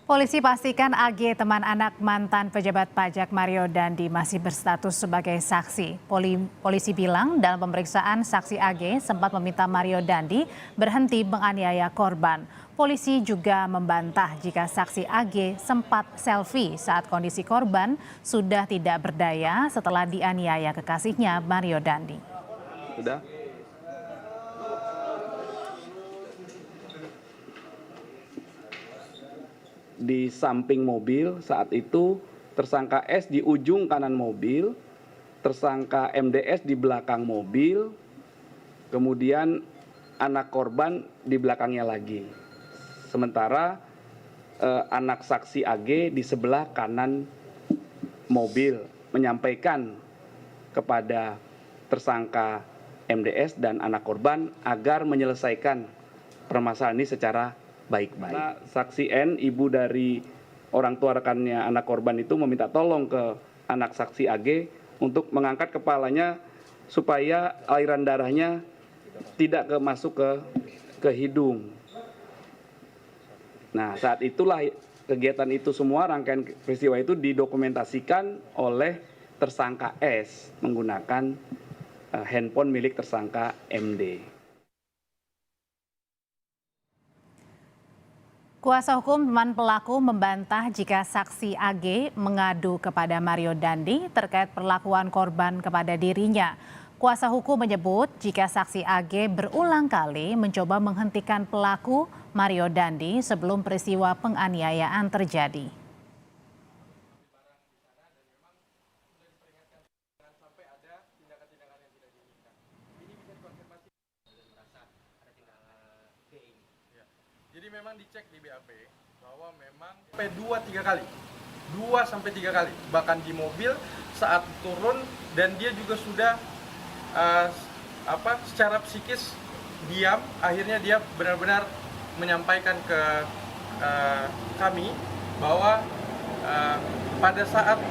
Polisi pastikan AG teman anak mantan pejabat pajak Mario Dandi masih berstatus sebagai saksi. Polisi bilang dalam pemeriksaan saksi AG sempat meminta Mario Dandi berhenti menganiaya korban. Polisi juga membantah jika saksi AG sempat selfie saat kondisi korban sudah tidak berdaya setelah dianiaya kekasihnya Mario Dandi. Sudah. Di samping mobil saat itu tersangka S di ujung kanan mobil, tersangka MDS di belakang mobil, kemudian anak korban di belakangnya lagi. Sementara anak saksi AG di sebelah kanan mobil menyampaikan kepada tersangka MDS dan anak korban agar menyelesaikan permasalahan ini secara baik-baik. Saksi N, ibu dari orang tua rekannya anak korban itu meminta tolong ke anak saksi AG untuk mengangkat kepalanya supaya aliran darahnya tidak masuk ke hidung. Nah, saat itulah kegiatan itu semua, rangkaian peristiwa itu didokumentasikan oleh tersangka S menggunakan handphone milik tersangka MD. Kuasa hukum teman pelaku membantah jika saksi AG mengadu kepada Mario Dandi terkait perlakuan korban kepada dirinya. Kuasa hukum menyebut jika saksi AG berulang kali mencoba menghentikan pelaku Mario Dandi sebelum peristiwa penganiayaan terjadi. Jadi memang dicek di BAP bahwa memang sampai 2-3 kali, 2-3 kali, bahkan di mobil saat turun, dan dia juga sudah secara psikis diam. Akhirnya dia benar-benar menyampaikan ke kami bahwa pada saat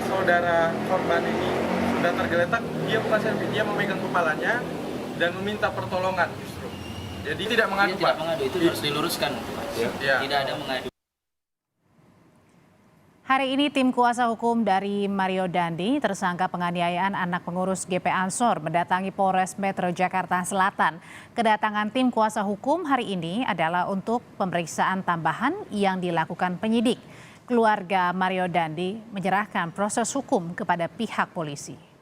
saudara korban ini sudah tergeletak, dia bukan selfie, dia memegang kepalanya dan meminta pertolongan justru. Jadi tidak mengadu, Pak. Tidak mengadu, itu harus diluruskan. Ya. Tidak ada mengadu. Hari ini tim kuasa hukum dari Mario Dandi, tersangka penganiayaan anak pengurus GP Ansor, mendatangi Polres Metro Jakarta Selatan. Kedatangan tim kuasa hukum hari ini adalah untuk pemeriksaan tambahan yang dilakukan penyidik. Keluarga Mario Dandi menyerahkan proses hukum kepada pihak polisi.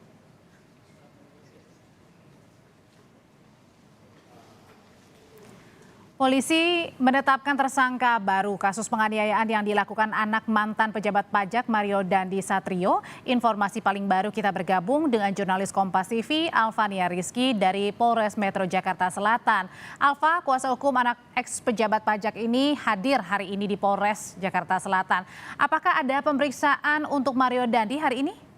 Polisi menetapkan tersangka baru kasus penganiayaan yang dilakukan anak mantan pejabat pajak Mario Dandi Satrio. Informasi paling baru kita bergabung dengan jurnalis Kompas TV Alvania Rizky dari Polres Metro Jakarta Selatan. Alva, kuasa hukum anak ex pejabat pajak ini hadir hari ini di Polres Jakarta Selatan. Apakah ada pemeriksaan untuk Mario Dandi hari ini?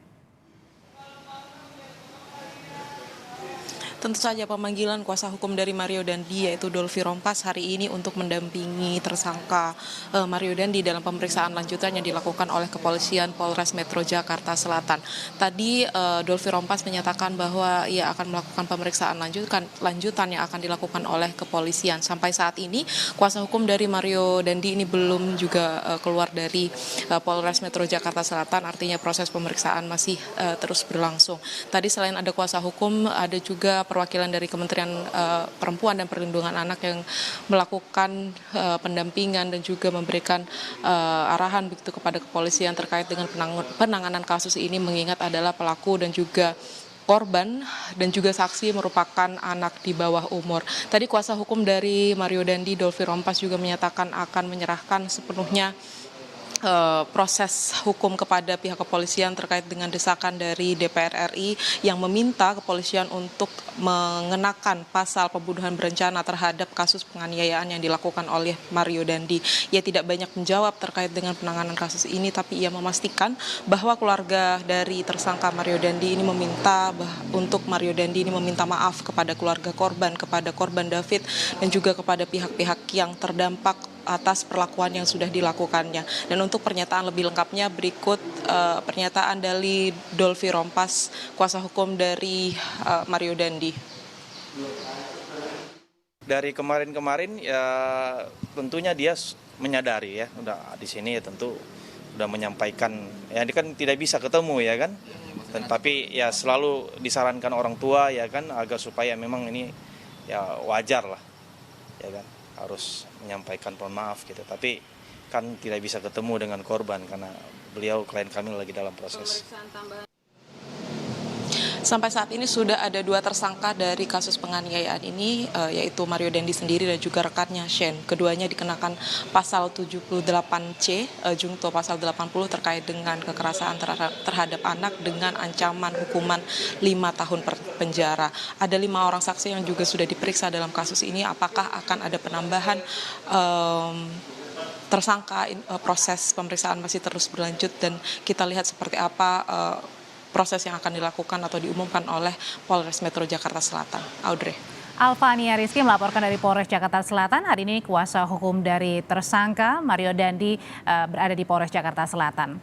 Tentu saja pemanggilan kuasa hukum dari Mario Dandi yaitu Dolfi Rompas hari ini untuk mendampingi tersangka Mario Dandi dalam pemeriksaan lanjutan yang dilakukan oleh kepolisian Polres Metro Jakarta Selatan. Tadi Dolfi Rompas menyatakan bahwa ia akan melakukan pemeriksaan lanjutan yang akan dilakukan oleh kepolisian. Sampai saat ini kuasa hukum dari Mario Dandi ini belum juga keluar dari Polres Metro Jakarta Selatan, artinya proses pemeriksaan masih terus berlangsung. Tadi selain ada kuasa hukum, ada juga perwakilan dari Kementerian Perempuan dan Perlindungan Anak yang melakukan pendampingan dan juga memberikan arahan begitu kepada kepolisian terkait dengan penanganan kasus ini, mengingat adalah pelaku dan juga korban dan juga saksi merupakan anak di bawah umur. Tadi kuasa hukum dari Mario Dandi, Dolfi Rompas, juga menyatakan akan menyerahkan sepenuhnya proses hukum kepada pihak kepolisian terkait dengan desakan dari DPR RI yang meminta kepolisian untuk mengenakan pasal pembunuhan berencana terhadap kasus penganiayaan yang dilakukan oleh Mario Dandi. Ia tidak banyak menjawab terkait dengan penanganan kasus ini, tapi ia memastikan bahwa keluarga dari tersangka Mario Dandi ini meminta untuk Mario Dandi ini meminta maaf kepada keluarga korban, kepada korban David dan juga kepada pihak-pihak yang terdampak atas perlakuan yang sudah dilakukannya. Dan untuk pernyataan lebih lengkapnya berikut pernyataan dari Dolfi Rompas, kuasa hukum dari Mario Dandi. Dari kemarin-kemarin ya tentunya dia menyadari ya, udah di sini ya tentu udah menyampaikan, ya ini kan tidak bisa ketemu ya kan, tapi ya selalu disarankan orang tua ya kan agar supaya memang ini ya wajar lah, ya kan harus menyampaikan mohon maaf gitu, tapi kan tidak bisa ketemu dengan korban karena beliau klien kami lagi dalam proses. Sampai saat ini sudah ada 2 tersangka dari kasus penganiayaan ini, yaitu Mario Dandi sendiri dan juga rekannya Shane. Keduanya dikenakan pasal 78C, jungto pasal 80 terkait dengan kekerasan terhadap anak dengan ancaman hukuman 5 tahun penjara. Ada 5 orang saksi yang juga sudah diperiksa dalam kasus ini. Apakah akan ada penambahan tersangka? Proses pemeriksaan masih terus berlanjut dan kita lihat seperti apa proses yang akan dilakukan atau diumumkan oleh Polres Metro Jakarta Selatan. Audrey. Alfania Rizky melaporkan dari Polres Jakarta Selatan. Hari ini kuasa hukum dari tersangka Mario Dandi berada di Polres Jakarta Selatan.